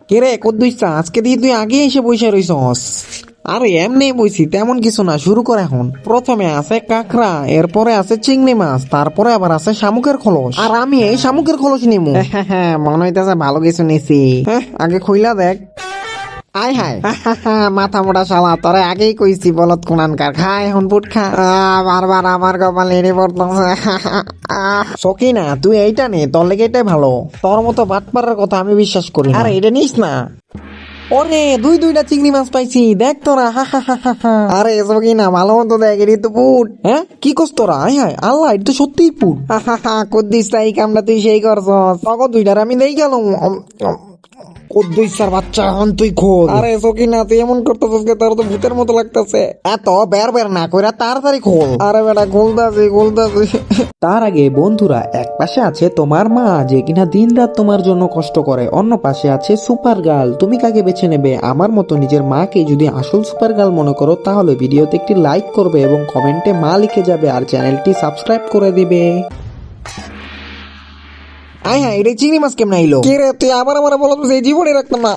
কে রে কদ্দুইছা, আজকে দিয়ে তুই আগে এসে বসে রইছস? আরে এমনি বইছি, তেমন কিছু না, শুরু কর এখন। প্রথমে আছে কাঁকড়া, এরপরে আছে চিংড়ি মাছ, তারপরে আবার আছে শামুকের খোলস, আর আমি এই শামুকের খোলস নিমু। হ্যাঁ, মনে হইতেছে ভালো কিছু নিছি। হ্যাঁ, আগে খুইলা দেখ। আয় হায়, মাথা মোটা শালা, তোরে আগেই কইছি বলত কোনানকার, খা এখন পুট খা। বারবার আমার কপালে এনে পড়তেছে। সকিনা, তুই এইটা নে, তোর লেগে এটাই ভালো। তোর মতো বাট পাড়ার কথা আমি বিশ্বাস করি না। আরে এটা নিস না। ওরে দুইটা চিংড়ি মাছ পাইছি, দেখ তোরা। আরে সকিনা, ভালো মতো দেখ, এটি তো পুট। হ্যাঁ, কি করছ তোরা? আয় হায় আল্লাহ, এটা তো সত্যিই পুট। কদ্দিস এই কামটা তুই সেই করছস। তখন দুইটার আমি দেই গেলাম। কদ্দুইসার বাচ্চা, এখন তুই খোল। আরে সকিনা, তুই এমন করতেছিস কে? তোর তো ভূতের মতো লাগতেছে। এত বের না কইরা তাড়াতাড়ি খোল। আরে বেটা, খুলতাছি। তার আগে বন্ধুরা, এক পাশে আছে তোমার মা, যে কিনা দিনরাত তোমার জন্য কষ্ট করে, অন্য পাশে আছে সুপার গার্ল। তুমি কাকে বেছে নেবে? আমার মতো নিজের মাকে যদি আসল সুপার গার্ল মনে করো, তাহলে ভিডিওতে একটি লাইক করবে এবং কমেন্টে মা লিখে যাবে, আর চ্যানেলটি সাবস্ক্রাইব করে দিবে। আয় হ্যাঁ, এটা চিংড়ি মাছ কেমন আইলো? কে রে তুই আবার আমার বলো, তো সেই জীবনে রাখতাম না।